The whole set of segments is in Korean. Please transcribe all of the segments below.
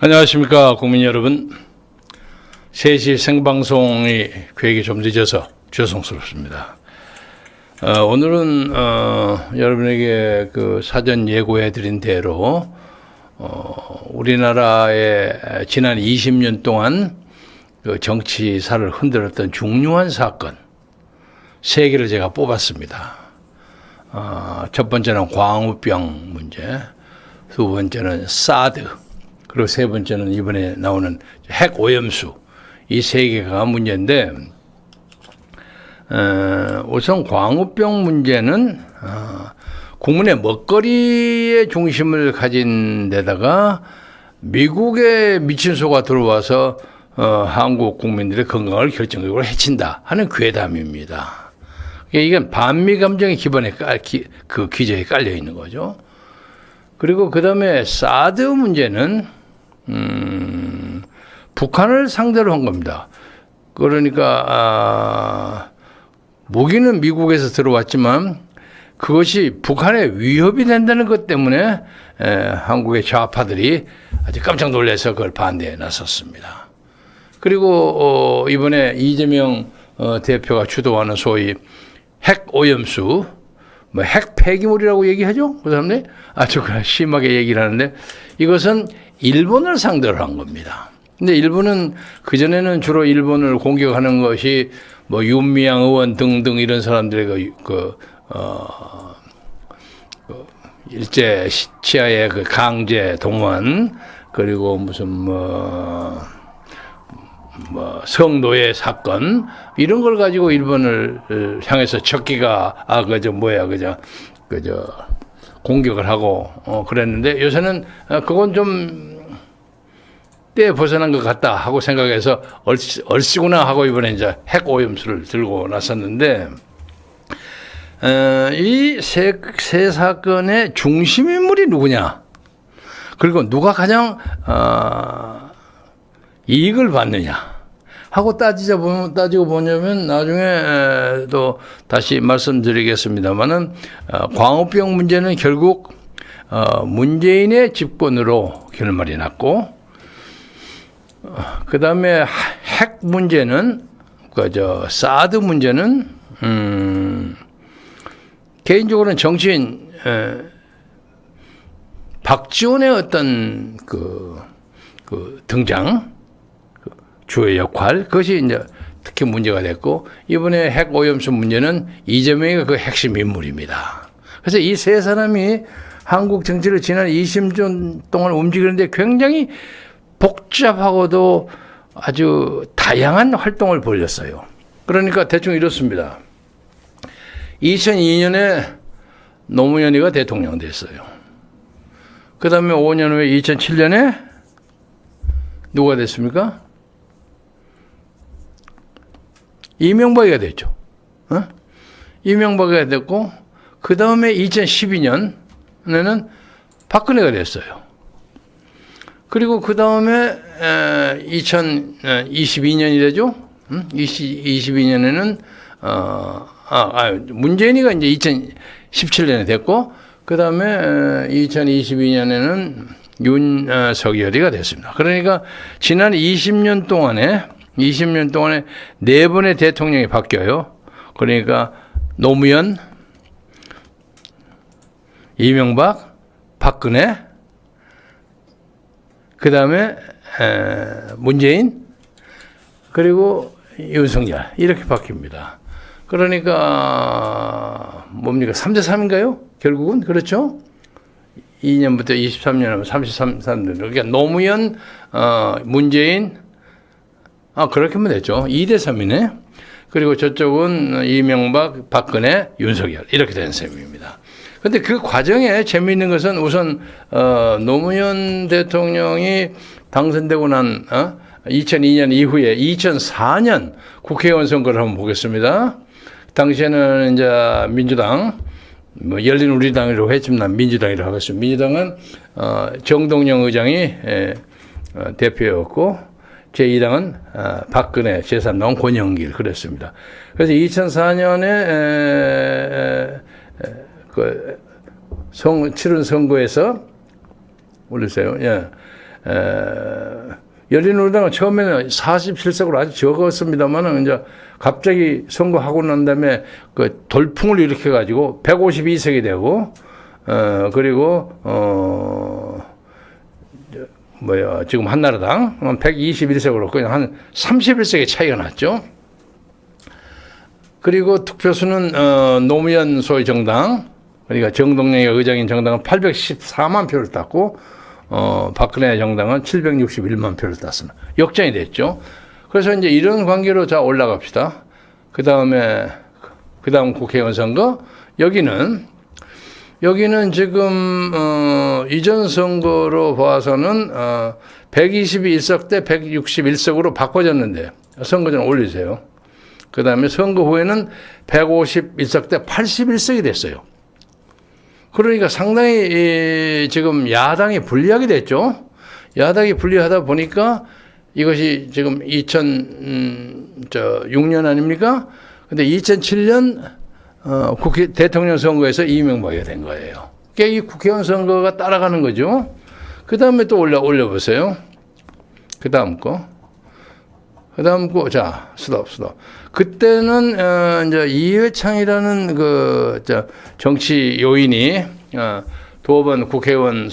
안녕하십니까 국민 여러분. 3시 생방송이 계획이 좀 늦어서 죄송스럽습니다. 오늘은 여러분에게 그 사전 예고해 드린 대로 우리나라의 지난 20년 동안 그 정치사를 흔들었던 중요한 사건 3개를 제가 뽑았습니다. 첫 번째는 광우병 문제, 두 번째는 사드, 그리고 세 번째는 이번에 나오는 핵 오염수, 이 3개가 문제인데, 우선 광우병 문제는 국민의 먹거리의 중심을 가진 데다가 미국의 미친 소가 들어와서 한국 국민들의 건강을 결정적으로 해친다 하는 괴담입니다. 이건 반미 감정의 기본에 그 기저에 깔려 있는 거죠. 그리고 그 다음에 사드 문제는 북한을 상대로 한 겁니다. 그러니까 무기는 미국에서 들어왔지만 그것이 북한의 위협이 된다는 것 때문에 한국의 좌파들이 아주 깜짝 놀라서 그걸 반대에 나섰습니다. 그리고 이번에 이재명 대표가 주도하는 소위 핵 오염수, 뭐 핵 폐기물이라고 얘기하죠? 그 사람들이 아주 심하게 얘기를 하는데, 이것은 일본을 상대로 한 겁니다. 근데 일본은 그전에는 주로 일본을 공격하는 것이 뭐 윤미향 의원 등등 이런 사람들의 일제 치하의 그 강제 동원, 그리고 무슨 성노예 사건, 이런 걸 가지고 일본을 향해서 적기가 공격을 하고 그랬는데, 요새는 그건 좀 때에 벗어난 것 같다 하고 생각해서 얼씨구나 하고 이번에 이제 핵 오염수를 들고 나섰는데, 이 세 사건의 중심 인물이 누구냐, 그리고 누가 가장 이익을 받느냐 하고 따지고 보냐면, 나중에 또 다시 말씀드리겠습니다만은, 광우병 문제는 결국 문재인의 집권으로 결말이 났고, 그 다음에 핵 문제는, 사드 문제는, 개인적으로는 정치인 박지원의 어떤 등장, 주의 역할, 그것이 이제 특히 문제가 됐고, 이번에 핵 오염수 문제는 이재명이 그 핵심 인물입니다. 그래서 이 세 사람이 한국 정치를 지난 20년 동안 움직이는데 굉장히 복잡하고도 아주 다양한 활동을 벌였어요. 그러니까 대충 이렇습니다. 2002년에 노무현이가 대통령 됐어요. 그 다음에 5년 후에 2007년에 누가 됐습니까? 이명박이가 됐죠. 이명박이가 됐고, 그 다음에 2012년에는 박근혜가 됐어요. 그리고 그 다음에 2022년이 되죠. 22년에는 문재인이가 이제 2017년에 됐고, 그 다음에 2022년에는 윤석열이가 됐습니다. 그러니까 지난 20년 동안에 4번의 대통령이 바뀌어요. 그러니까 노무현, 이명박, 박근혜, 그 다음에 문재인, 그리고 윤석열, 이렇게 바뀝니다. 그러니까 뭡니까? 3대3인가요? 결국은 그렇죠? 2년부터 23년 하면 33년. 그러니까 노무현, 문재인, 그렇게 하면 됐죠. 2대3이네. 그리고 저쪽은 이명박, 박근혜, 윤석열, 이렇게 된 셈입니다. 근데 그 과정에 재미있는 것은, 우선 노무현 대통령이 당선되고 난 2002년 이후에 2004년 국회의원 선거를 한번 보겠습니다. 당시에는 이제 민주당, 열린우리당이라고 했지만 민주당이라고 하겠습니다. 민주당은 정동영 의장이 대표였고, 제2당은 박근혜, 제3당은 권영길, 그랬습니다. 그래서 2004년에 치른 선거에서, 올리세요. 예. 열린우리당은 처음에는 47석으로 아주 적었습니다만은 이제 갑자기 선거하고 난 다음에 그 돌풍을 일으켜가지고 152석이 되고, 그리고, 지금 한나라당 121석으로 그냥 한 31석의 차이가 났죠. 그리고 득표수는, 노무현 소위 정당, 그러니까 정동영의 의장인 정당은 814만 표를 땄고, 박근혜 정당은 761만 표를 땄습니다. 역전이 됐죠. 그래서 이제 이런 관계로 자 올라갑시다. 그 다음 국회의원 선거. 여기는 지금, 이전 선거로 봐서는, 121석 대 161석으로 바꿔졌는데, 선거 전 올리세요. 그 다음에 선거 후에는 151석 대 81석이 됐어요. 그러니까 상당히 지금 야당이 불리하게 됐죠. 야당이 불리하다 보니까 이것이 지금 2006년 아닙니까? 근데 2007년 대통령 선거에서 이명박이 된 거예요. 그러니까 이 국회의원 선거가 따라가는 거죠. 그 다음에 또 올려보세요. 그 다음 거. 자, 스톱. 그때는, 이제 이회창이라는 정치 요인이, 두 번 국회의원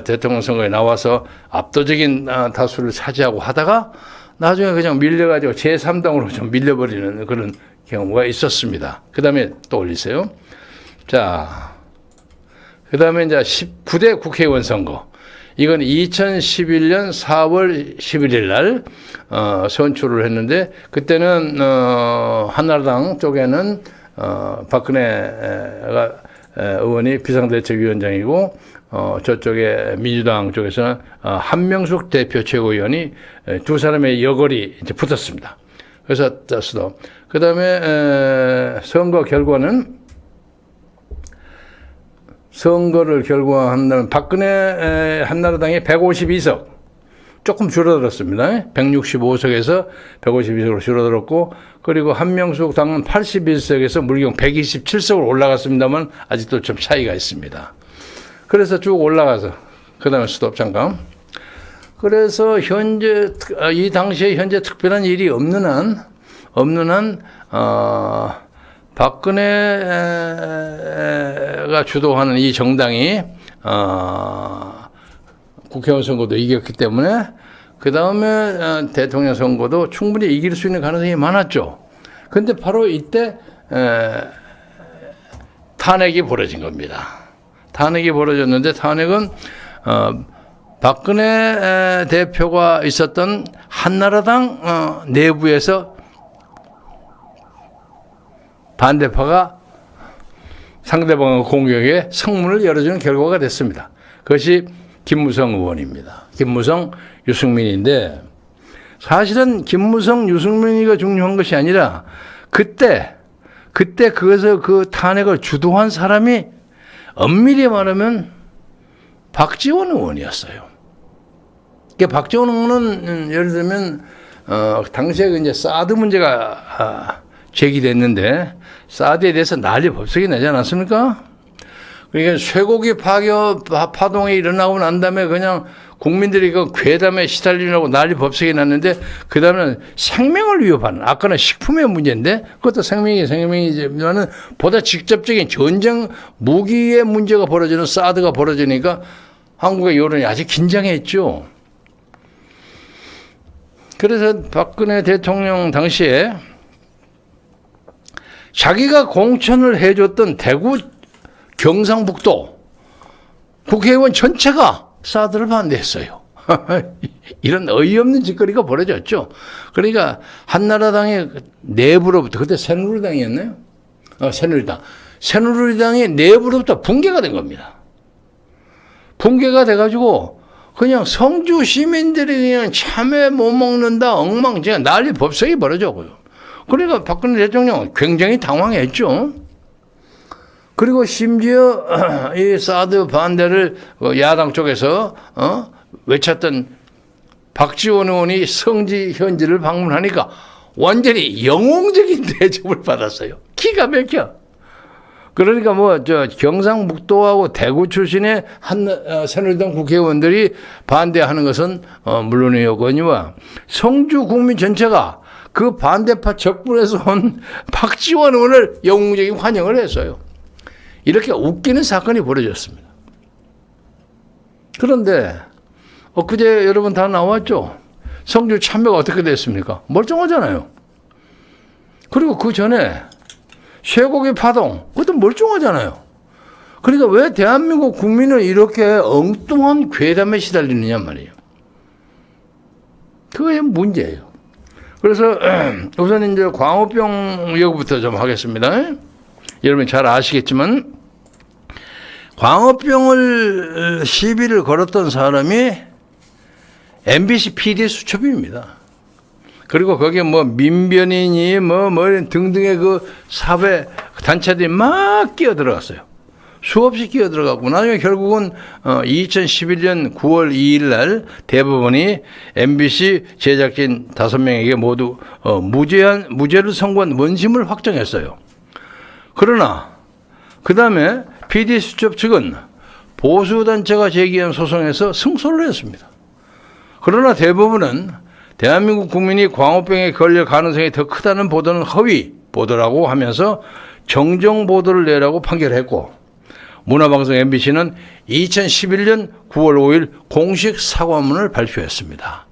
대통령 선거에 나와서 압도적인 다수를 차지하고 하다가 나중에 그냥 밀려가지고 제3당으로 좀 밀려버리는 그런 경우가 있었습니다. 그 다음에 또 올리세요. 자, 그 다음에 이제 19대 국회의원 선거. 이건 2011년 4월 11일 날 선출을 했는데 그때는 한나라당 쪽에는 박근혜가 의원이 비상대책위원장이고 저쪽에 민주당 쪽에서는 한명숙 대표 최고위원이 두 사람의 여걸이 이제 붙었습니다. 그래서 그 다음에 선거를 결과한다면 박근혜 한나라당이 152석 조금 줄어들었습니다. 165석에서 152석으로 줄어들었고 그리고 한명숙 당은 81석에서 물경 127석으로 올라갔습니다만 아직도 좀 차이가 있습니다. 그래서 쭉 올라가서 그 다음에 잠깐. 그래서 이 당시에 현재 특별한 일이 없는 한 박근혜가 주도하는 이 정당이 국회의원 선거도 이겼기 때문에 그 다음에 대통령 선거도 충분히 이길 수 있는 가능성이 많았죠. 그런데 바로 이때 탄핵이 벌어진 겁니다. 탄핵이 벌어졌는데 탄핵은 박근혜 대표가 있었던 한나라당 내부에서 반대파가 상대방의 공격에 성문을 열어주는 결과가 됐습니다. 그것이 김무성 의원입니다. 김무성, 유승민인데 사실은 김무성, 유승민이가 중요한 것이 아니라 그때 그것을 그 탄핵을 주도한 사람이 엄밀히 말하면 박지원 의원이었어요. 그러니까 박지원 의원은 예를 들면 당시에 이제 사드 문제가 제기됐는데 사드에 대해서 난리 법석이 나지 않았습니까? 그러니까 쇠고기 파동이 일어나고 난 다음에 그냥 국민들이 그 괴담에 시달리려고 난리 법석이 났는데 그 다음에는 생명을 위협하는 아까는 식품의 문제인데 그것도 생명이지만은 보다 직접적인 전쟁 무기의 문제가 벌어지는 사드가 벌어지니까 한국의 여론이 아주 긴장했죠. 그래서 박근혜 대통령 당시에 자기가 공천을 해줬던 대구 경상북도 국회의원 전체가 사드를 반대했어요. 이런 어이없는 짓거리가 벌어졌죠. 그러니까 한나라당의 내부로부터 그때 새누리당이었나요? 새누리당의 내부로부터 붕괴가 된 겁니다. 붕괴가 돼가지고 그냥 성주 시민들이 그냥 참외 못 먹는다 엉망진창 난리 법석이 벌어졌고요. 그러니까 박근혜 대통령은 굉장히 당황했죠. 그리고 심지어 이 사드 반대를 야당 쪽에서 외쳤던 박지원 의원이 성지 현지를 방문하니까 완전히 영웅적인 대접을 받았어요. 기가 막혀. 그러니까 뭐 저 경상북도하고 대구 출신의 새누리당 국회의원들이 반대하는 것은 물론이거니와 성주 국민 전체가 그 반대파 적분에서 온 박지원 의원을 영웅적인 환영을 했어요. 이렇게 웃기는 사건이 벌어졌습니다. 그런데 엊그제 여러분 다 나왔죠. 성주 참배가 어떻게 됐습니까? 멀쩡하잖아요. 그리고 그 전에 쇠고기 파동, 그것도 멀쩡하잖아요. 그러니까 왜 대한민국 국민은 이렇게 엉뚱한 괴담에 시달리느냐 말이에요. 그게 문제예요. 그래서 우선 이제 광우병 얘기부터 좀 하겠습니다. 여러분 잘 아시겠지만 광우병을 시비를 걸었던 사람이 MBC PD 수첩입니다. 그리고 거기에 뭐 민변인이 뭐 등등의 그 사회 단체들이 막 끼어 들어갔어요. 수없이 끼어 들어갔고 나중에 결국은 2011년 9월 2일 날 대법원이 MBC 제작진 5명에게 모두 무죄를 선고한 원심을 확정했어요. 그러나 그 다음에 PD수첩 측은 보수단체가 제기한 소송에서 승소를 했습니다. 그러나 대법원은 대한민국 국민이 광우병에 걸릴 가능성이 더 크다는 보도는 허위 보도라고 하면서 정정 보도를 내라고 판결했고 문화방송 MBC는 2011년 9월 5일 공식 사과문을 발표했습니다.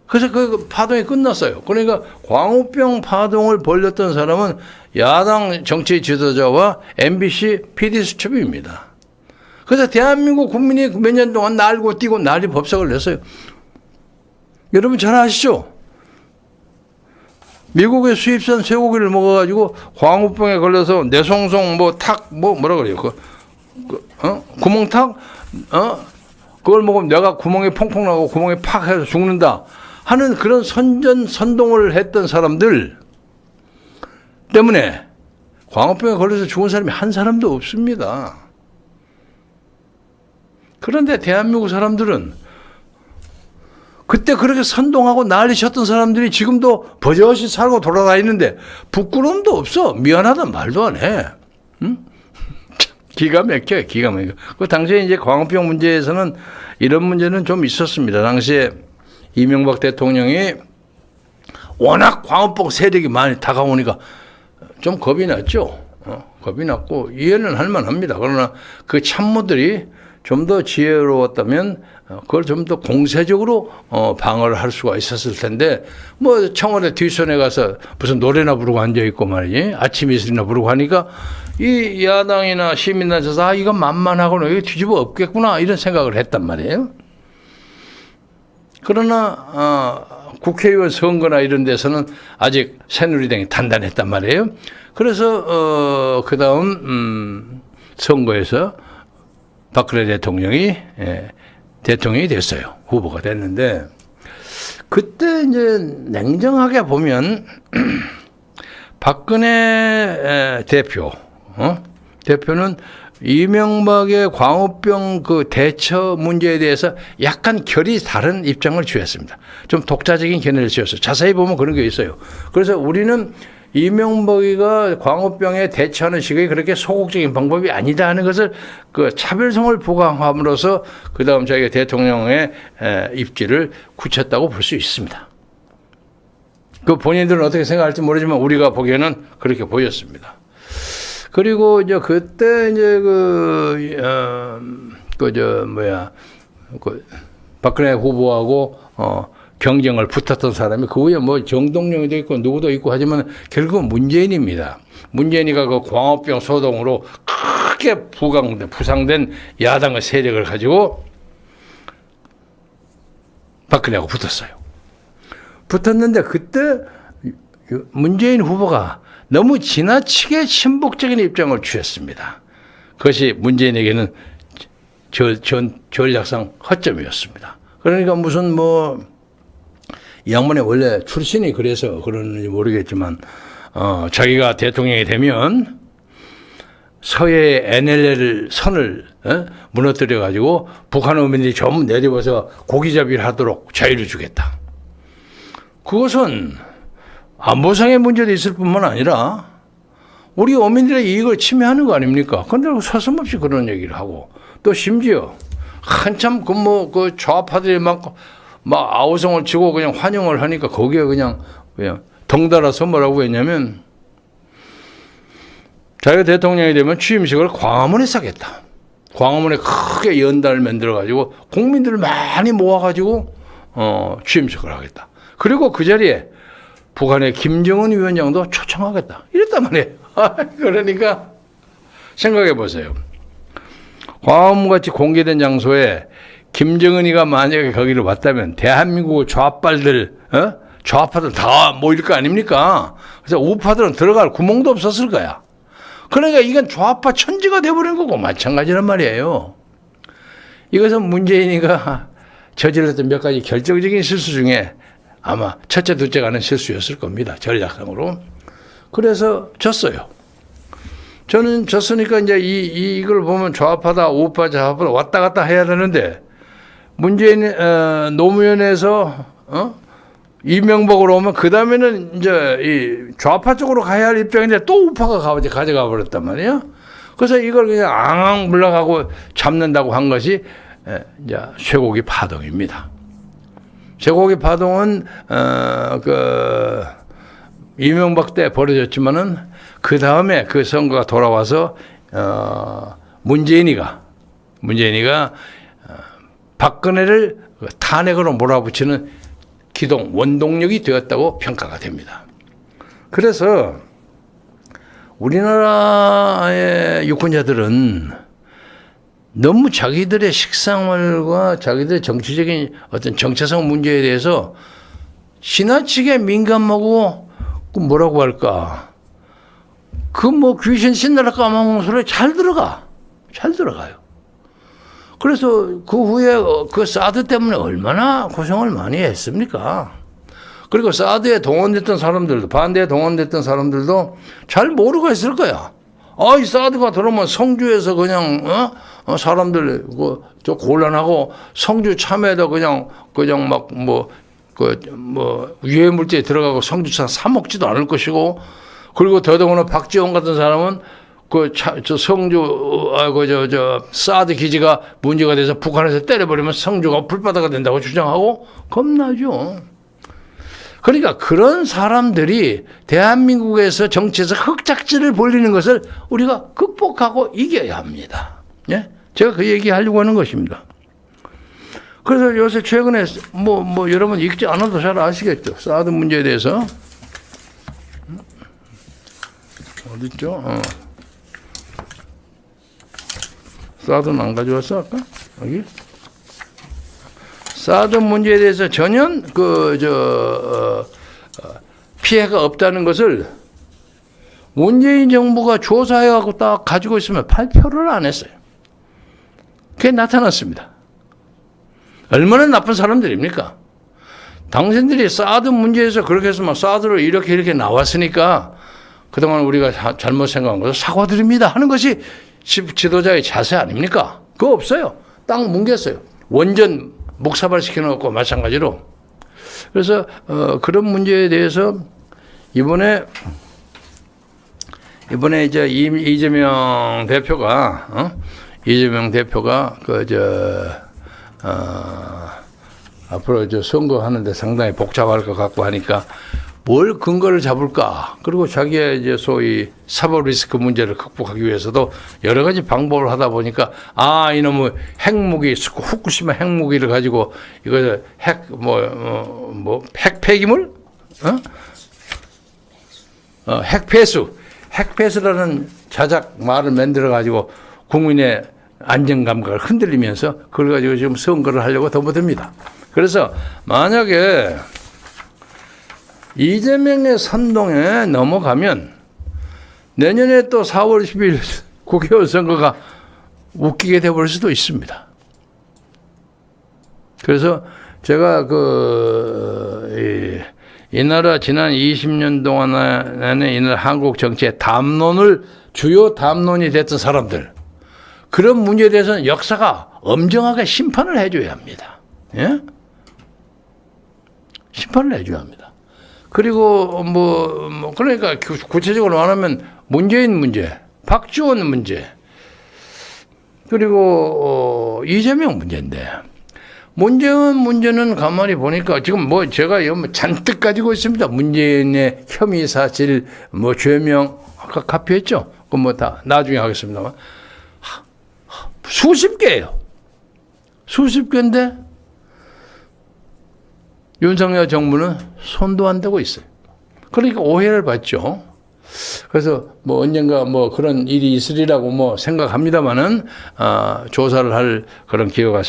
그래서 그 파동이 끝났어요. 그러니까 광우병 파동을 벌였던 사람은 야당 정치 지도자와 MBC PD수첩입니다. 그래서 대한민국 국민이 몇 년 동안 날고 뛰고 난리 법석을 냈어요. 여러분 잘 아시죠? 미국에 수입산 쇠고기를 먹어가지고 광우병에 걸려서 뇌송송 뭐라 그래요? 구멍탁? 그걸 먹으면 뇌가 구멍이 펑펑 나고 구멍이 팍 해서 죽는다 하는 그런 선동을 했던 사람들 때문에 광우병에 걸려서 죽은 사람이 한 사람도 없습니다. 그런데 대한민국 사람들은 그때 그렇게 선동하고 난리 쳤던 사람들이 지금도 버젓이 살고 돌아다니는데 부끄러움도 없어. 미안하단 말도 안 해. 응? 기가 막혀요. 기가 막혀. 그 당시에 이제 광우병 문제에서는 이런 문제는 좀 있었습니다. 당시에 이명박 대통령이 워낙 광우병 세력이 많이 다가오니까 좀 겁이 났죠. 겁이 났고 이해는 할 만합니다. 그러나 그 참모들이 좀 더 지혜로웠다면 그걸 좀 더 공세적으로 방어를 할 수가 있었을 텐데 뭐 청와대 뒷선에 가서 무슨 노래나 부르고 앉아있고 말이지 아침 이슬이나 부르고 하니까 이 야당이나 시민단체에서 이거 만만하구나 이거 뒤집어 엎겠구나 이런 생각을 했단 말이에요. 그러나 국회의원 선거나 이런 데서는 아직 새누리당이 단단했단 말이에요. 그래서 그 다음 선거에서 박근혜 대통령이 대통령이 됐어요. 후보가 됐는데 그때 이제 냉정하게 보면 박근혜 대표는 이명박의 광우병 그 대처 문제에 대해서 약간 결이 다른 입장을 취했습니다. 좀 독자적인 견해를 취했어요. 자세히 보면 그런 게 있어요. 그래서 우리는 이명박이가 광우병에 대처하는 식이 그렇게 소극적인 방법이 아니다 하는 것을 그 차별성을 부각함으로써 그 다음 자기가 대통령의 입지를 굳혔다고 볼 수 있습니다. 그 본인들은 어떻게 생각할지 모르지만 우리가 보기에는 그렇게 보였습니다. 그리고 이제 그때 이제 박근혜 후보하고 경쟁을 붙었던 사람이 그 후에 뭐 정동영이도 있고 누구도 있고 하지만 결국은 문재인입니다. 문재인이가 그 광우병 소동으로 크게 부상된 야당의 세력을 가지고 박근혜하고 붙었어요. 붙었는데 그때 문재인 후보가 너무 지나치게 친북적인 입장을 취했습니다. 그것이 문재인에게는 전략상 허점이었습니다. 그러니까 무슨 이 양반이 원래 출신이 그래서 그러는지 모르겠지만 자기가 대통령이 되면 서해의 NLL 선을 무너뜨려 가지고 북한 어민들이 전부 내려와서 고기잡이를 하도록 자유를 주겠다. 그것은 안보상의 문제도 있을 뿐만 아니라 우리 어민들의 이익을 침해하는 거 아닙니까? 근데 서슴없이 그런 얘기를 하고 또 심지어 한참 그 좌파들이 막 아우성을 치고 그냥 환영을 하니까 거기에 그냥 덩달아서 뭐라고 했냐면 자기가 대통령이 되면 취임식을 광화문에서 하겠다. 광화문에 크게 연단을 만들어가지고 국민들을 많이 모아가지고 취임식을 하겠다. 그리고 그 자리에 북한의 김정은 위원장도 초청하겠다. 이랬단 말이에요. 그러니까 생각해 보세요. 광화문같이 공개된 장소에 김정은이가 만약에 거기를 왔다면 대한민국 좌빨들, 좌파들 다 모일 거 아닙니까? 그래서 우파들은 들어갈 구멍도 없었을 거야. 그러니까 이건 좌파 천지가 돼버린 거고 마찬가지란 말이에요. 이것은 문재인이가 저질렀던 몇 가지 결정적인 실수 중에 아마 첫째, 둘째가 하는 실수였을 겁니다. 전략상으로. 그래서 졌어요. 저는 졌으니까 이제 이걸 보면 좌파다, 우파, 좌파다 왔다 갔다 해야 되는데 문재인 노무현에서 이명박으로 오면 그 다음에는 이제 이 좌파 쪽으로 가야 할 입장인데 또 우파가 가져가 버렸단 말이에요. 그래서 이걸 그냥 앙앙 물러가고 잡는다고 한 것이 이제 쇠고기 파동입니다. 쇠고기 파동은 이명박 때 벌어졌지만은 그 다음에 그 선거가 돌아와서 문재인이가 박근혜를 탄핵으로 몰아붙이는 기동 원동력이 되었다고 평가가 됩니다. 그래서 우리나라의 유권자들은 너무 자기들의 식생활과 자기들의 정치적인 어떤 정체성 문제에 대해서 지나치게 민감하고 그 뭐라고 할까? 그 뭐 귀신 신나라 까먹는 소리 잘 들어가요. 그래서 그 후에 그 사드 때문에 얼마나 고생을 많이 했습니까? 그리고 사드에 동원됐던 사람들도, 반대에 동원됐던 사람들도 잘 모르고 했을 거야. 이 사드가 들어오면 성주에서 그냥, 사람들, 저 곤란하고 성주 참외도 그냥 막 유해물질에 들어가고 성주차 사먹지도 않을 것이고, 그리고 더더구나 박지원 같은 사람은 성주, 사드 기지가 문제가 돼서 북한에서 때려버리면 성주가 불바다가 된다고 주장하고 겁나죠. 그러니까 그런 사람들이 대한민국에서 정치에서 흑작질을 벌리는 것을 우리가 극복하고 이겨야 합니다. 예? 제가 그 얘기 하려고 하는 것입니다. 그래서 요새 최근에 여러분 읽지 않아도 잘 아시겠죠. 사드 문제에 대해서. 어딨죠? 사드는 안 가져왔어, 아까? 여기? 사드 문제에 대해서 전혀 피해가 없다는 것을 문재인 정부가 조사해갖고 딱 가지고 있으면 발표를 안 했어요. 그게 나타났습니다. 얼마나 나쁜 사람들입니까? 당신들이 사드 문제에서 그렇게 해서 막 사드로 이렇게 나왔으니까 그동안 우리가 잘못 생각한 것을 사과드립니다 하는 것이 지도자의 자세 아닙니까? 그거 없어요. 딱 뭉갰어요. 원전 묵사발 시켜놓고 마찬가지로. 그래서 그런 문제에 대해서 이번에 이제 이재명 대표가 앞으로 선거하는데 상당히 복잡할 것 같고 하니까 뭘 근거를 잡을까? 그리고 자기의 이제 소위 사법 리스크 문제를 극복하기 위해서도 여러 가지 방법을 하다 보니까 이놈의 핵무기, 후쿠시마 핵무기를 가지고 이거 핵 폐기물? 핵폐수라는 자작 말을 만들어 가지고 국민의 안정감각을 흔들리면서 그걸 가지고 지금 선거를 하려고 덤벼듭니다. 그래서 만약에 이재명의 선동에 넘어가면 내년에 또 4월 10일 국회의원 선거가 웃기게 돼버릴 수도 있습니다. 그래서 제가 이 나라 지난 20년 동안에 이 나라 한국 정치의 주요 담론이 됐던 사람들, 그런 문제에 대해서는 역사가 엄정하게 심판을 해줘야 합니다. 예? 심판을 해줘야 합니다. 그리고 그러니까 구체적으로 말하면 문재인 문제, 박지원 문제, 그리고 이재명 문제인데 문재인 문제는 가만히 보니까 지금 뭐 제가 잔뜩 가지고 있습니다. 문재인의 혐의 사실 뭐 죄명 아까 카피했죠. 그건 뭐 다 나중에 하겠습니다만 수십 개예요. 수십 개인데 윤석열 정부는 손도 안 대고 있어요. 그러니까 오해를 받죠. 그래서 뭐 언젠가 뭐 그런 일이 있으리라고 뭐 생각합니다만은 조사를 할 그런 기회가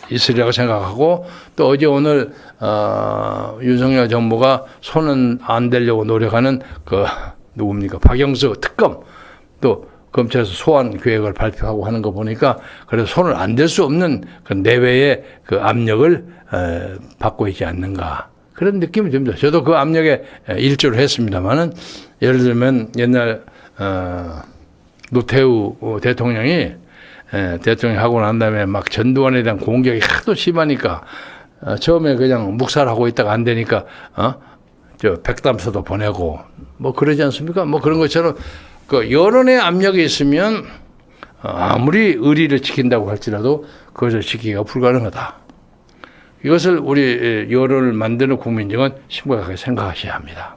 있으리라고 생각하고 또 어제 오늘 윤석열 정부가 손은 안 대려고 노력하는 그 누굽니까 박영수 특검 또 검찰에서 소환 계획을 발표하고 하는 거 보니까 그래서 손을 안 댈 수 없는 그 내외의 그 압력을 받고 있지 않는가. 그런 느낌이 듭니다. 저도 그 압력에 일조를 했습니다만은 예를 들면 옛날 노태우 대통령이 대통령 하고 난 다음에 막 전두환에 대한 공격이 하도 심하니까 처음에 그냥 묵살하고 있다가 안 되니까 저 백담서도 보내고 뭐 그러지 않습니까? 뭐 그런 것처럼 그 여론의 압력이 있으면 아무리 의리를 지킨다고 할지라도 그것을 지키기가 불가능하다. 이것을 우리 여론을 만드는 국민정은 심각하게 생각하셔야 합니다.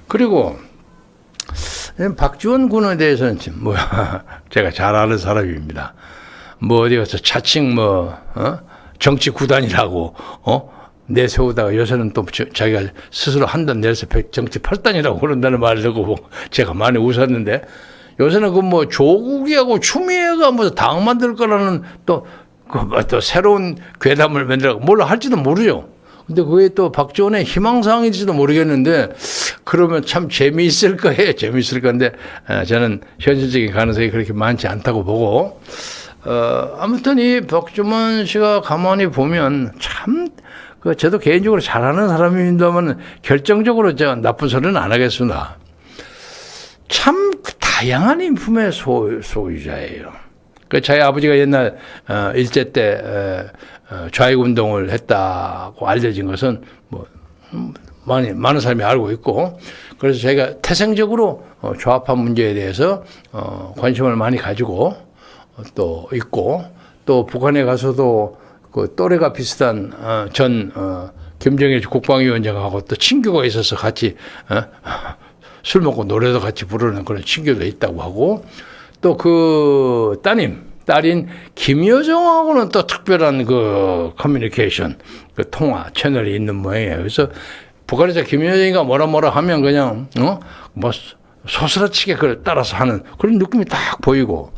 그리고 박지원 군에 대해서는 뭐 제가 잘 아는 사람입니다. 뭐 어디 가서 자칭 정치 구단이라고 내세우다가 요새는 또 자기가 스스로 한단 내서 정치 8단이라고 그런다는 말을 듣고 제가 많이 웃었는데 요새는 그 뭐 조국이하고 추미애가 뭐 당 만들 거라는 또 새로운 괴담을 만들고 뭘 할지도 모르죠. 근데 그게 또 박지원의 희망사항인지도 모르겠는데 그러면 참 재미있을 거예요. 재미있을 건데 저는 현실적인 가능성이 그렇게 많지 않다고 보고 아무튼 이 박주원 씨가 가만히 보면 참 저도 개인적으로 잘하는 사람입니다만 결정적으로 제가 나쁜 소리는 안 하겠습니다. 참 다양한 인품의 소유자예요. 저희 아버지가 옛날 일제 때 좌익운동을 했다고 알려진 것은 뭐 많은 사람이 알고 있고 그래서 제가 태생적으로 좌파 문제에 대해서 관심을 많이 가지고 또 있고 또 북한에 가서도 그 또래가 비슷한 전 김정일 국방위원장하고 또 친교가 있어서 같이 술 먹고 노래도 같이 부르는 그런 친교도 있다고 하고 또 그 딸인 김여정하고는 또 특별한 그 커뮤니케이션, 그 통화 채널이 있는 모양이에요. 그래서 북한에서 김여정이가 뭐라 하면 그냥 뭐 소스라치게 그걸 따라서 하는 그런 느낌이 딱 보이고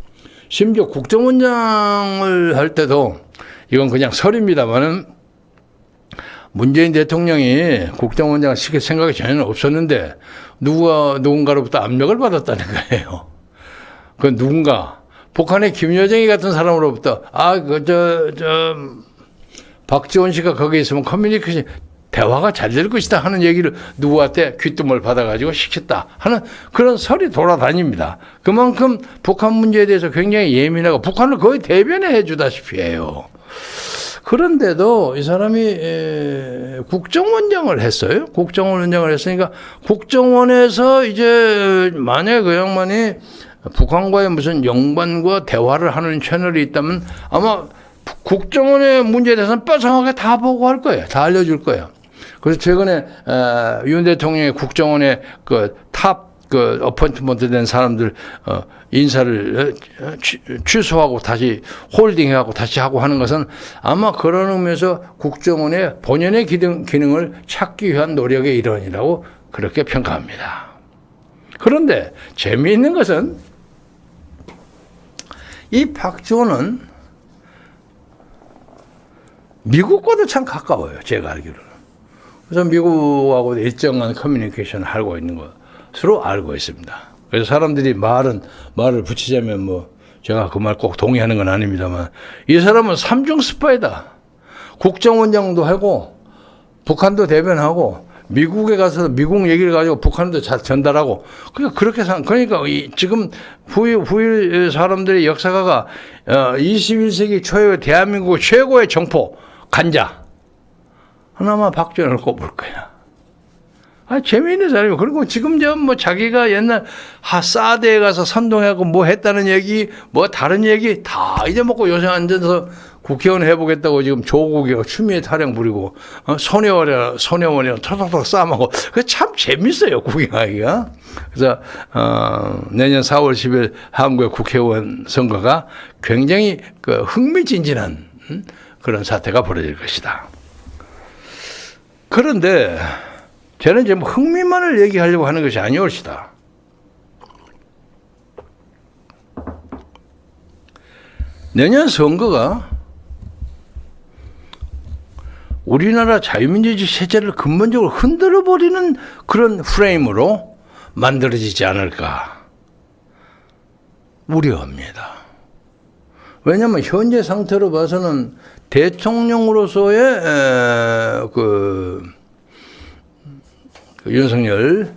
심지어 국정원장을 할 때도 이건 그냥 설입니다만은 문재인 대통령이 국정원장을 시킬 생각이 전혀 없었는데 누군가로부터 압력을 받았다는 거예요. 그 누군가 북한의 김여정이 같은 사람으로부터 박지원 씨가 거기 있으면 커뮤니케이션 대화가 잘 될 것이다 하는 얘기를 누구한테 귀뜸을 받아가지고 시켰다 하는 그런 설이 돌아다닙니다. 그만큼 북한 문제에 대해서 굉장히 예민하고 북한을 거의 대변해 주다시피 해요. 그런데도 이 사람이 국정원장을 했어요. 국정원장을 했으니까 국정원에서 이제 만약에 그 양반이 북한과의 무슨 영관과 대화를 하는 채널이 있다면 아마 국정원의 문제에 대해서는 뼈상하게 다 보고할 거예요. 다 알려줄 거예요. 그래서 최근에 윤 대통령의 국정원의 탑 어포인트먼트 된 사람들 인사를 취소하고 다시 홀딩하고 다시 하고 하는 것은 아마 그런 의미에서 국정원의 본연의 기능을 찾기 위한 노력의 일환이라고 그렇게 평가합니다. 그런데 재미있는 것은 이 박지원은 미국과도 참 가까워요. 제가 알기로는. 그래서 미국하고 일정한 커뮤니케이션을 하고 있는 것으로 알고 있습니다. 그래서 사람들이 말을 붙이자면 뭐 제가 그 말 꼭 동의하는 건 아닙니다만 이 사람은 삼중 스파이다. 국정원장도 하고 북한도 대변하고 미국에 가서 미국 얘기를 가지고 북한도 잘 전달하고 그러니까 지금 후일 사람들의 역사가가 21세기 초에 대한민국 최고의 정포 간자 하나만 박지원을 꼽을 거야. 재미있는 사람이에요. 그리고 지금 저 뭐 자기가 옛날 사대에 가서 선동하고 뭐 했다는 얘기, 뭐 다른 얘기 다 잊어먹고 요새 앉아서 국회의원 해보겠다고 지금 조국이가 추미애 타령 부리고, 소녀원이랑 톡톡톡 싸움하고, 그게 참 재밌어요, 구경하기가. 그래서, 내년 4월 10일 한국의 국회의원 선거가 굉장히 흥미진진한 그런 사태가 벌어질 것이다. 그런데, 저는 지금 흥미만을 얘기하려고 하는 것이 아니올시다. 내년 선거가 우리나라 자유민주주의 체제를 근본적으로 흔들어버리는 그런 프레임으로 만들어지지 않을까 우려합니다. 왜냐하면 현재 상태로 봐서는 대통령으로서의 윤석열의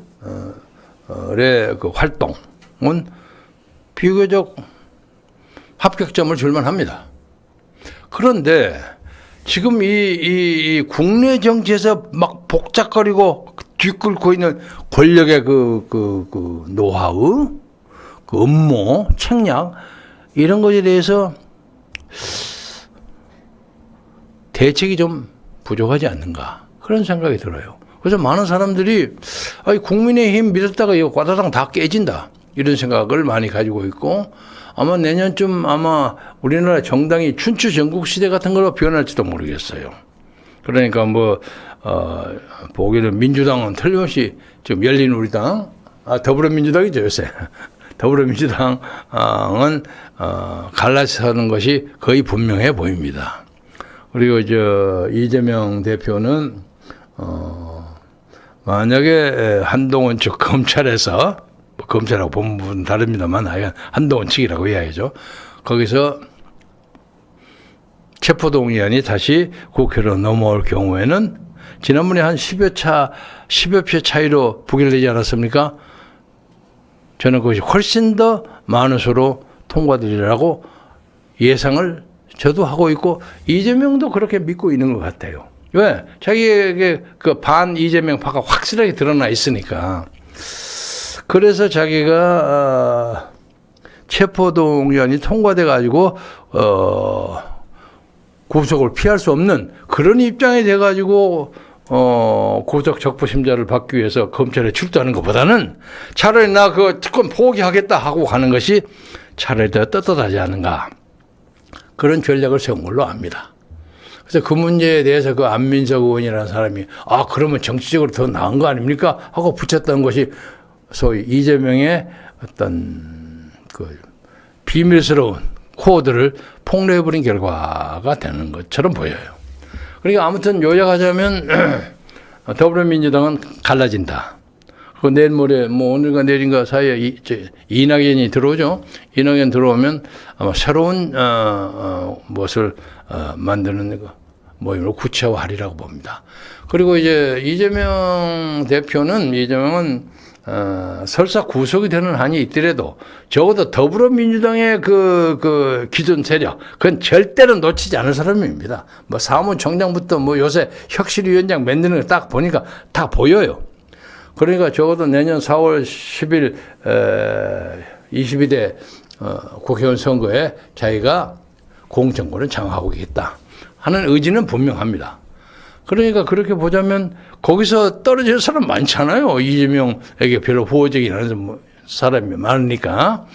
그 활동은 비교적 합격점을 줄만 합니다. 그런데 지금 이 국내 정치에서 막 복잡거리고 뒤끓고 있는 권력의 그 노하우, 그 음모, 책략, 이런 것에 대해서 대책이 좀 부족하지 않는가. 그런 생각이 들어요. 그래서 많은 사람들이 국민의힘 믿었다가 이거 과다당 다 깨진다. 이런 생각을 많이 가지고 있고, 아마 내년쯤 아마 우리나라 정당이 춘추 전국시대 같은 걸로 변할지도 모르겠어요. 그러니까 보기에는 민주당은 틀림없이 지금 열린우리당, 더불어민주당이죠, 요새. 더불어민주당은 갈라서는 것이 거의 분명해 보입니다. 그리고 이재명 대표는 만약에 한동훈 측 검찰에서, 검찰하고 법무부는 다릅니다만 하여간 한동훈 측이라고 이야기죠. 거기서 체포동의안이 다시 국회로 넘어올 경우에는 지난번에 한 10여 표 차이로 부결되지 않았습니까? 저는 그것이 훨씬 더 많은 수로 통과되리라고 예상을 저도 하고 있고, 이재명도 그렇게 믿고 있는 것 같아요. 왜? 자기에게 그 반 이재명 파가 확실하게 드러나 있으니까. 그래서 자기가 체포동의안이 통과돼 가지고 구속을 피할 수 없는 그런 입장이 돼 가지고 구속 적부심자를 받기 위해서 검찰에 출두하는 것보다는 차라리 나 그 특권 포기하겠다 하고 가는 것이 차라리 더 떳떳하지 않은가, 그런 전략을 세운 걸로 압니다. 그래서 그 문제에 대해서 그 안민석 의원이라는 사람이 그러면 정치적으로 더 나은 거 아닙니까 하고 붙였던 것이 소위 이재명의 어떤 그 비밀스러운 코드를 폭로해버린 결과가 되는 것처럼 보여요. 그러니까 아무튼 요약하자면 더불어민주당은 갈라진다. 그 내일 모레 오늘과 내일인가 사이에 이낙연이 들어오죠. 이낙연 들어오면 아마 새로운 무엇을 만드는 모임으로 구체화하리라고 봅니다. 그리고 이제 이재명은 설사 구속이 되는 한이 있더라도 적어도 더불어민주당의 그 기존 세력, 그건 절대로 놓치지 않을 사람입니다. 사무총장부터 요새 혁신위원장 만드는 거 딱 보니까 다 보여요. 그러니까 적어도 내년 4월 10일 22대 국회의원 선거에 자기가 공천권을 장악하고 있겠다 하는 의지는 분명합니다. 그러니까 그렇게 보자면 거기서 떨어질 사람 많잖아요. 이재명에게 별로 호의적이 않은 사람이 많으니까.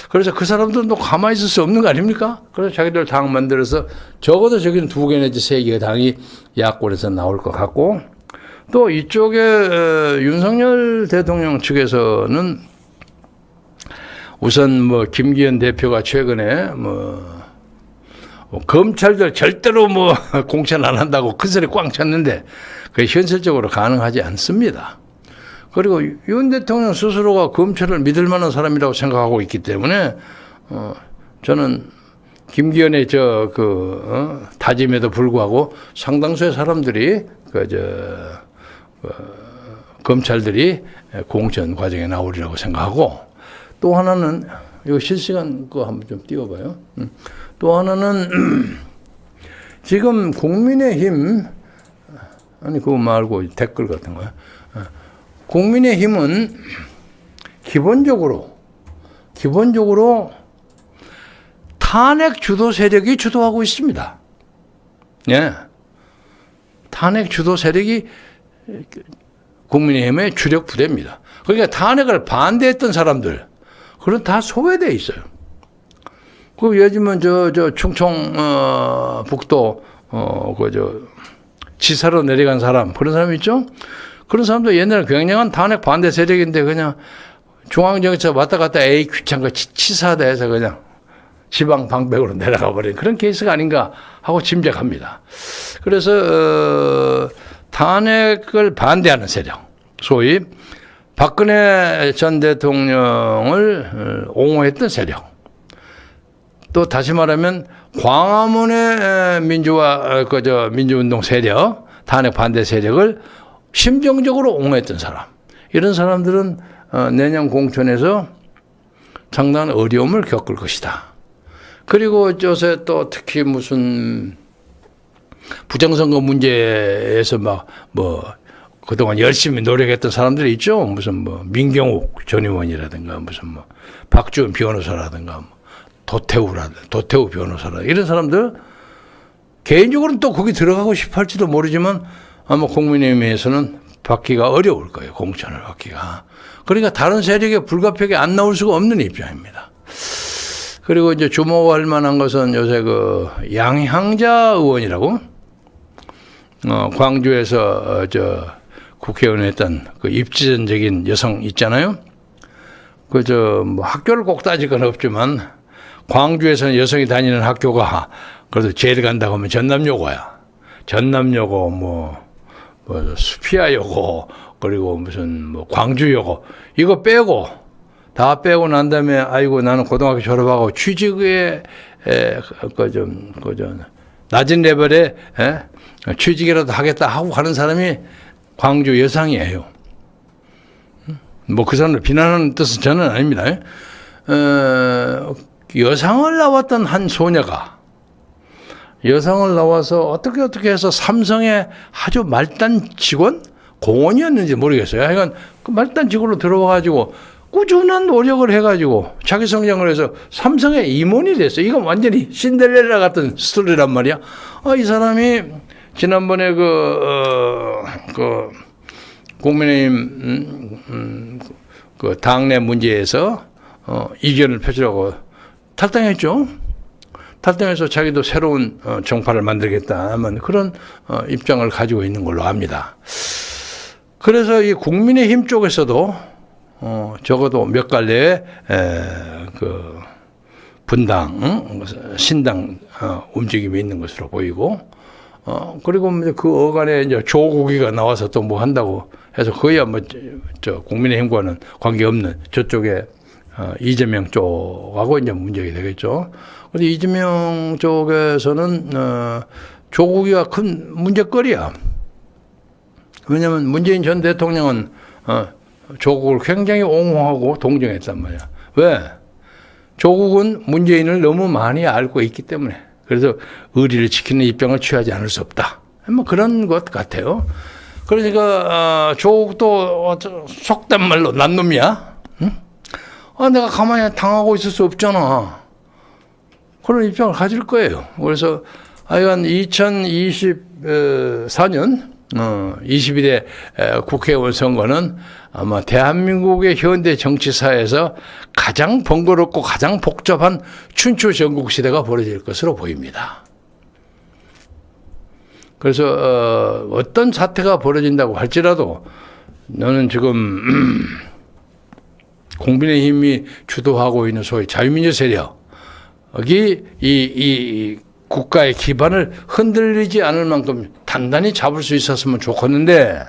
그래서 그 사람들은 또 가만히 있을 수 없는 거 아닙니까? 그래서 자기들 당 만들어서 적어도 저기는 2개 내지 3개의 당이 야권에서 나올 것 같고, 또 이쪽에 윤석열 대통령 측에서는 우선 김기현 대표가 최근에 검찰들 절대로 공천 안 한다고 큰 소리 꽝 쳤는데 그게 현실적으로 가능하지 않습니다. 그리고 윤 대통령 스스로가 검찰을 믿을 만한 사람이라고 생각하고 있기 때문에 저는 김기현의 다짐에도 불구하고 상당수의 사람들이 검찰들이 공천 과정에 나오리라고 생각하고, 또 하나는 이거 실시간 거 한번 좀 띄워봐요. 또 하나는 지금 국민의힘 그거 말고 댓글 같은 거요. 국민의힘은 기본적으로 탄핵 주도 세력이 주도하고 있습니다. 예. 탄핵 주도 세력이 국민의힘의 주력 부대입니다. 그러니까 탄핵을 반대했던 사람들, 그런 다 소외되어 있어요. 그 요즘은 충청 북도 지사로 내려간 사람, 그런 사람 있죠? 그런 사람도 옛날에 굉장한 탄핵 반대 세력인데 그냥 중앙정치에서 왔다 갔다 에이 귀찮고 치사하다 해서 그냥 지방 방백으로 내려가 버린 그런 케이스가 아닌가 하고 짐작합니다. 그래서 탄핵을 반대하는 세력, 소위 박근혜 전 대통령을 옹호했던 세력, 또 다시 말하면 광화문의 민주운동 세력, 탄핵 반대 세력을 심정적으로 옹호했던 사람, 이런 사람들은 내년 공천에서 상당한 어려움을 겪을 것이다. 그리고 요새 또 특히 무슨 부정선거 문제에서 그동안 열심히 노력했던 사람들이 있죠. 무슨 민경욱 전 의원이라든가 무슨 박주원 변호사라든가 도태우 변호사라, 이런 사람들 개인적으로는 또 거기 들어가고 싶어 할지도 모르지만 아마 국민의힘에서는 받기가 어려울 거예요. 공천을 받기가. 그러니까 다른 세력에 불가피하게 안 나올 수가 없는 입장입니다. 그리고 이제 주목할 만한 것은 요새 양향자 의원이라고 광주에서 국회의원 했던 입지전적인 여성 있잖아요. 학교를 꼭 따질 건 없지만 광주에서는 여성이 다니는 학교가 그래도 제일 간다고 하면 전남여고야. 전남여고 수피아여고, 그리고 무슨 광주여고, 이거 다 빼고 난 다음에 아이고 나는 고등학교 졸업하고 취직에 낮은 레벨에 취직이라도 하겠다 하고 가는 사람이 광주 여성이에요. 그 사람을 비난하는 뜻은 저는 아닙니다. 여성을 나왔던 한 소녀가 여성을 나와서 어떻게 해서 삼성의 아주 말단 직원? 공원이었는지 모르겠어요. 하여간 그 말단 직원으로 들어와가지고 꾸준한 노력을 해가지고 자기 성장을 해서 삼성의 임원이 됐어요. 이건 완전히 신데렐라 같은 스토리란 말이야. 이 사람이 지난번에 국민의힘 당내 문제에서 이견을 펼치려고 탈당했죠. 탈당해서 자기도 새로운 정파를 만들겠다 하는 그런 입장을 가지고 있는 걸로 압니다. 그래서 이 국민의힘 쪽에서도 적어도 몇 갈래의 분당, 신당 움직임이 있는 것으로 보이고, 그리고 그 어간에 이제 조국이가 나와서 또 뭐 한다고 해서 거의 국민의힘과는 관계없는 저쪽에 이재명 쪽하고 이제 문제가 되겠죠. 근데 이재명 쪽에서는 조국이가 큰 문제거리야. 왜냐하면 문재인 전 대통령은 조국을 굉장히 옹호하고 동정했단 말이야. 왜? 조국은 문재인을 너무 많이 알고 있기 때문에. 그래서 의리를 지키는 입장을 취하지 않을 수 없다. 그런 것 같아요. 그러니까 조국도 속된 말로 난 놈이야. 응? 내가 가만히 당하고 있을 수 없잖아. 그런 입장을 가질 거예요. 그래서 하여간 2024년 22대 국회의원 선거는 아마 대한민국의 현대 정치사에서 가장 번거롭고 가장 복잡한 춘추 전국 시대가 벌어질 것으로 보입니다. 그래서 어떤 사태가 벌어진다고 할지라도 너는 지금 국민의힘이 주도하고 있는 소위 자유민주 세력이 이 국가의 기반을 흔들리지 않을 만큼 단단히 잡을 수 있었으면 좋겠는데,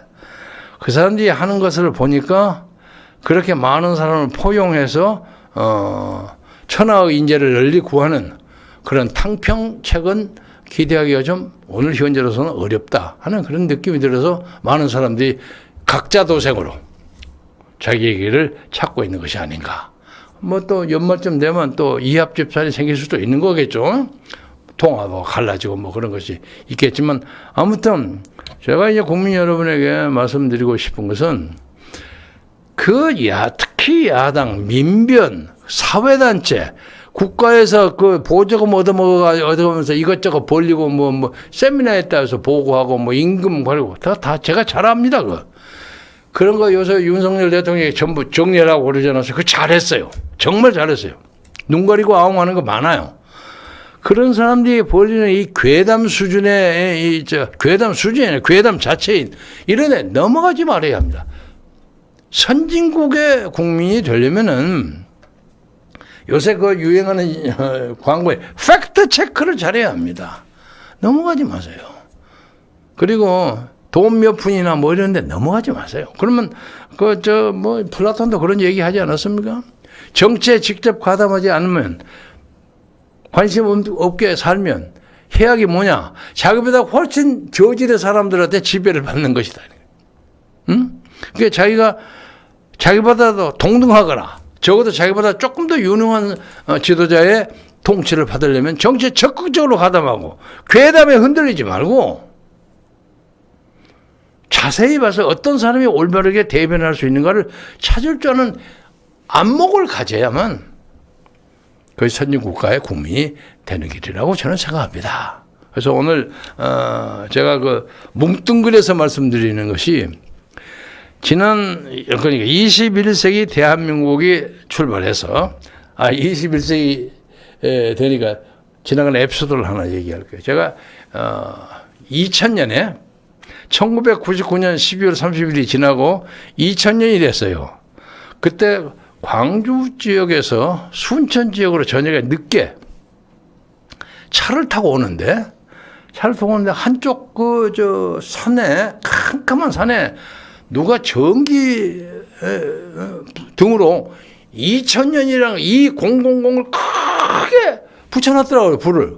그 사람들이 하는 것을 보니까 그렇게 많은 사람을 포용해서 천하의 인재를 널리 구하는 그런 탕평책은 기대하기가 좀 오늘 현재로서는 어렵다 하는 그런 느낌이 들어서 많은 사람들이 각자 도생으로 자기의 길을 찾고 있는 것이 아닌가. 또 연말쯤 되면 또 이합 집산이 생길 수도 있는 거겠죠. 통합하고 갈라지고 그런 것이 있겠지만, 아무튼 제가 이제 국민 여러분에게 말씀드리고 싶은 것은 특히 야당, 민변, 사회단체, 국가에서 그 보조금 얻어먹으면서 이것저것 벌리고 뭐 세미나에 따라서 보고하고 뭐 임금 가리고 다 제가 잘 압니다. 그런 거 요새 윤석열 대통령이 전부 정리하라고 그러잖아요. 그거 잘했어요. 정말 잘했어요. 눈 가리고 아웅하는 거 많아요. 그런 사람들이 벌리는 이 괴담 수준의 괴담 수준이 괴담 자체인 이런 데 넘어가지 말아야 합니다. 선진국의 국민이 되려면은 요새 그 유행하는 광고에 팩트 체크를 잘해야 합니다. 넘어가지 마세요. 그리고 돈 몇 푼이나 뭐 이런 데 넘어가지 마세요. 그러면 플라톤도 그런 얘기 하지 않았습니까? 정치에 직접 가담하지 않으면 관심 없게 살면 해악이 뭐냐? 자기보다 훨씬 저질의 사람들한테 지배를 받는 것이다. 응? 그러니까 자기보다도 동등하거나 적어도 자기보다 조금 더 유능한 지도자의 통치를 받으려면 정치에 적극적으로 가담하고 괴담에 흔들리지 말고 자세히 봐서 어떤 사람이 올바르게 대변할 수 있는가를 찾을 줄 아는 안목을 가져야만 그것이 선진국가의 국민이 되는 길이라고 저는 생각합니다. 그래서 오늘 제가 뭉뚱그려서 말씀드리는 것이 그러니까 21세기 대한민국이 출발해서 21세기 되니까 지나간 에피소드를 하나 얘기할게요. 제가 2000년에 1999년 12월 30일이 지나고 2000년이 됐어요. 그때 광주 지역에서 순천 지역으로 저녁에 늦게 차를 타고 오는데 한쪽 산에 캄캄한 산에 누가 전기 등으로 2000년이랑 2000을 크게 붙여놨더라고요, 불을.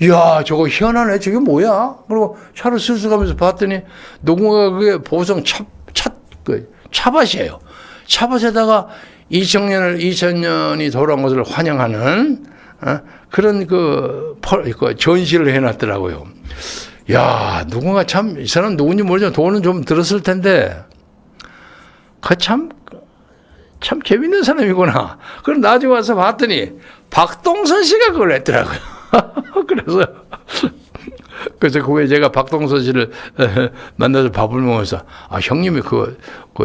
이야, 저거 희한하네. 저게 뭐야? 그리고 차를 슬슬 가면서 봤더니 누군가 그게 보성 차밭이에요. 차밭에다가 2000년이 돌아온 것을 환영하는 그런 전시를 해놨더라고요. 야, 누군가 이 사람 누군지 모르지만 돈은 좀 들었을 텐데, 참 재밌는 사람이구나. 그럼 나중에 와서 봤더니 박동선 씨가 그걸 했더라고요. 그래서 그 후에 제가 박동선 씨를 만나서 밥을 먹으면서 형님이 그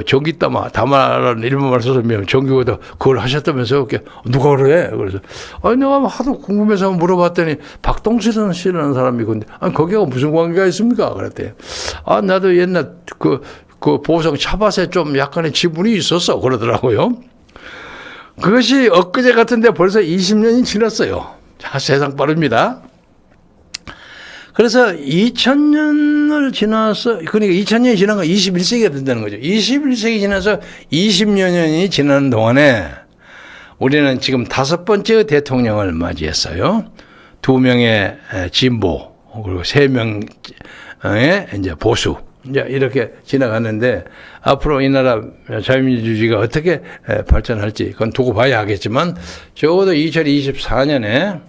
전기 담아라는 일본말 써서면 전기보다 그걸 하셨다면서 누가 그래? 그래서 내가 하도 궁금해서 물어봤더니 박동선 씨라는 사람이 근데 거기가 무슨 관계가 있습니까? 그랬대요. 나도 옛날 그 보성 차밭에 좀 약간의 지분이 있었어 그러더라고요. 그것이 엊그제 같은데 벌써 20년이 지났어요. 자, 세상 빠릅니다. 그래서 2000년을 지나서, 그러니까 2000년이 지난 건 21세기가 된다는 거죠. 21세기 지나서 20여년이 지나는 동안에 우리는 지금 5번째 대통령을 맞이했어요. 2명의 진보, 그리고 3명의 이제 보수. 이제 이렇게 지나갔는데 앞으로 이 나라 자유민주주의가 어떻게 발전할지 그건 두고 봐야 하겠지만 적어도 2024년에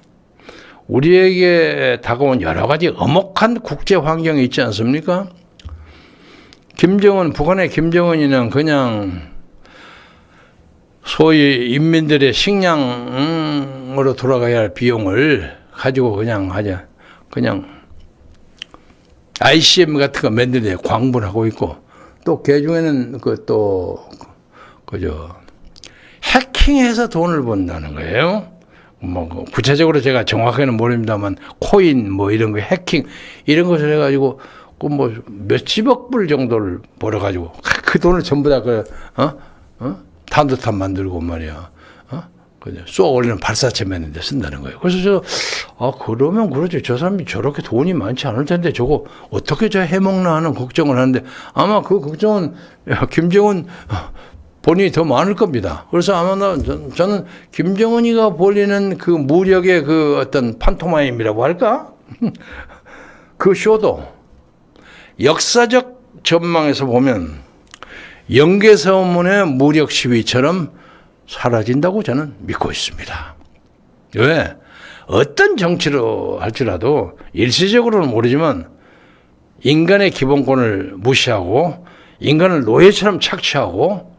우리에게 다가온 여러 가지 엄혹한 국제 환경이 있지 않습니까? 북한의 김정은이는 그냥 소위 인민들의 식량으로 돌아가야 할 비용을 가지고 그냥 ICM 같은 거 만드는데 광분하고 있고 또 개중에는 해킹해서 돈을 번다는 거예요. 구체적으로 제가 정확하게는 모릅니다만 코인 이런 거 해킹 이런 것을 해가지고 몇십억 불 정도를 벌어가지고 그 돈을 전부 다 단도탄 만들고 말이야. 쏘아 올리는 발사체 만드는데 쓴다는 거예요. 그래서 그러면 그러지. 저 사람이 저렇게 돈이 많지 않을 텐데 저거 어떻게 해먹나 하는 걱정을 하는데 아마 그 걱정은 김정은 본인이 더 많을 겁니다. 그래서 아마 저는 김정은이가 벌리는 그 무력의 어떤 판토마임이라고 할까? 그 쇼도 역사적 전망에서 보면 영계서문의 무력 시위처럼 사라진다고 저는 믿고 있습니다. 왜? 어떤 정치로 할지라도 일시적으로는 모르지만 인간의 기본권을 무시하고 인간을 노예처럼 착취하고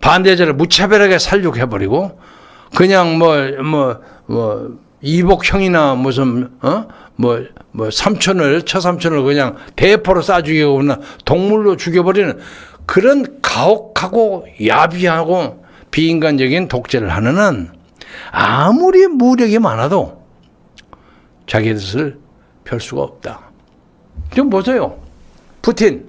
반대자를 무차별하게 살육해버리고 그냥 이복형이나 무슨 처삼촌을 그냥 대포로 쏴 죽이거나 동물로 죽여버리는 그런 가혹하고 야비하고 비인간적인 독재를 하는 한 아무리 무력이 많아도 자기 뜻을 펼 수가 없다. 좀 보세요. 푸틴,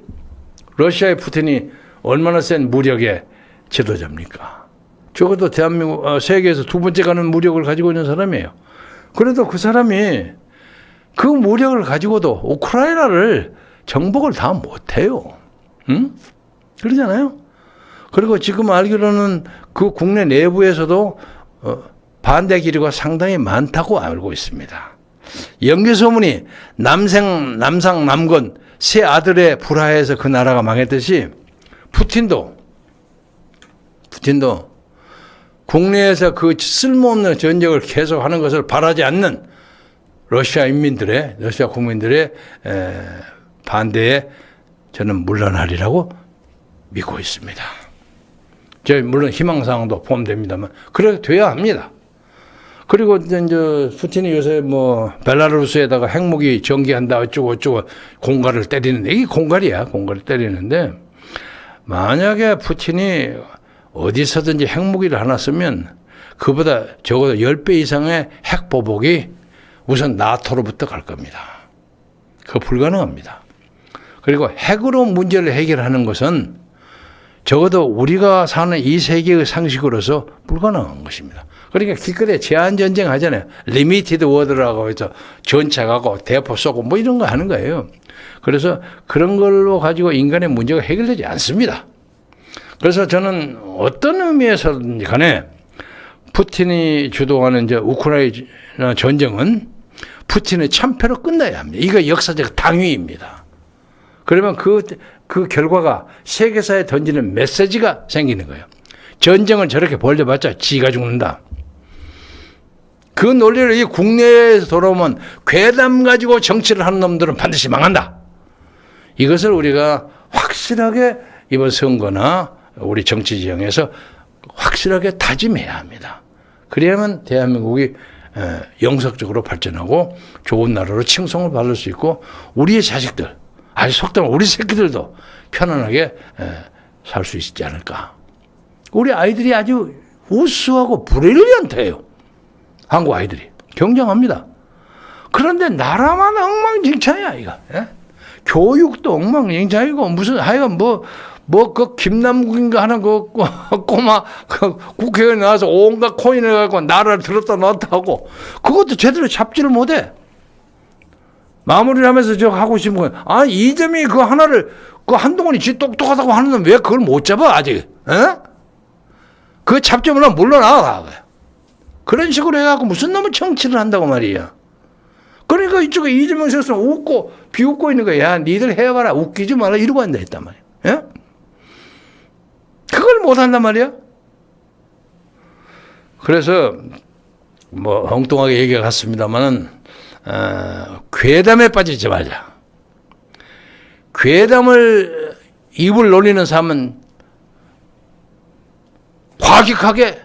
러시아의 푸틴이 얼마나 센 무력의 지도자입니까? 적어도 대한민국, 세계에서 두 번째 가는 무력을 가지고 있는 사람이에요. 그래도 그 사람이 그 무력을 가지고도 우크라이나를 정복을 다 못해요. 응? 그러잖아요. 그리고 지금 알기로는 그 국내 내부에서도 반대 기류가 상당히 많다고 알고 있습니다. 연개소문이 남상 남건 세 아들의 불화에서 그 나라가 망했듯이 푸틴도 국내에서 그 쓸모없는 전쟁을 계속하는 것을 바라지 않는 러시아 국민들의 반대에 저는 물러나리라고 믿고 있습니다. 물론 희망사항도 포함됩니다만 그래 돼야 합니다. 그리고 이제 푸틴이 요새 벨라루스에다가 핵무기 전개한다 어쩌고 공갈을 때리는데 이게 공갈을 때리는데 만약에 푸틴이 어디서든지 핵무기를 하나 쓰면 그보다 적어도 10배 이상의 핵보복이 우선 나토로부터 갈 겁니다. 그거 불가능합니다. 그리고 핵으로 문제를 해결하는 것은 적어도 우리가 사는 이 세계의 상식으로서 불가능한 것입니다. 그러니까 기껏해 제한전쟁 하잖아요. 리미티드 워드라고 해서 전차 가고 대포 쏘고 이런 거 하는 거예요. 그래서 그런 걸로 가지고 인간의 문제가 해결되지 않습니다. 그래서 저는 어떤 의미에서든지 간에 푸틴이 주도하는 우크라이나 전쟁은 푸틴의 참패로 끝나야 합니다. 이거 역사적 당위입니다. 그러면 그 결과가 세계사에 던지는 메시지가 생기는 거예요. 전쟁을 저렇게 벌려봤자 지가 죽는다. 그 논리를 이 국내에서 돌아오면 괴담 가지고 정치를 하는 놈들은 반드시 망한다. 이것을 우리가 확실하게 이번 선거나 우리 정치 지형에서 확실하게 다짐해야 합니다. 그래야만 대한민국이 영속적으로 발전하고 좋은 나라로 칭송을 받을 수 있고 우리의 자식들, 아주 속담은 우리 새끼들도 편안하게 살 수 있지 않을까. 우리 아이들이 아주 우수하고 브릴리언트해요. 한국 아이들이. 경쟁합니다. 그런데 나라만 엉망진창이야, 이거. 예? 교육도 엉망진창이고, 무슨, 하여간 그 김남국인가 하는 그 꼬마 그 국회의원 나와서 온갖 코인을 갖고 나라를 들었다 놨다 하고, 그것도 제대로 잡지를 못해. 마무리를 하면서 저 하고 싶은 건, 이점이 그 하나를, 그 한동훈이 지 똑똑하다고 하는 놈 왜 그걸 못 잡아, 아직? 에? 그 잡점을 물러나가. 그런 식으로 해갖고 무슨 놈의 정치를 한다고 말이야. 그러니까 이쪽에 이재명 선수는 웃고, 비웃고 있는 거야. 야, 니들 해봐라. 웃기지 마라. 이러고 한다 했단 말이야. 예? 그걸 못 한단 말이야. 그래서, 엉뚱하게 얘기가 같습니다만은, 괴담에 빠지지 말자. 괴담을 입을 놀리는 사람은 과격하게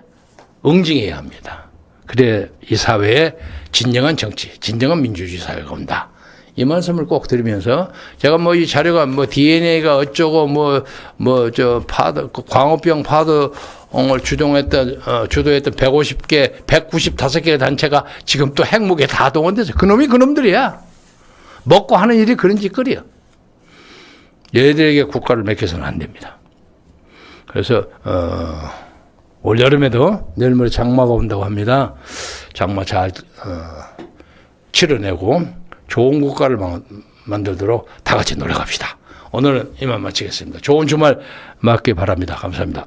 응징해야 합니다. 그래 이 사회에 진정한 정치, 진정한 민주주의 사회가 온다. 이 말씀을 꼭 드리면서 제가 이 자료가 DNA가 어쩌고 광우병 파동을 주도했던 150개, 195개 단체가 지금 또 핵무기에 다 동원돼서 그놈이 그놈들이야. 먹고 하는 일이 그런 짓거리야. 얘들에게 국가를 맡겨서는 안 됩니다. 그래서 올 여름에도 내일 모레 장마가 온다고 합니다. 장마 잘 치러내고 좋은 국가를 만들도록 다 같이 노력합시다. 오늘은 이만 마치겠습니다. 좋은 주말 맞기 바랍니다. 감사합니다.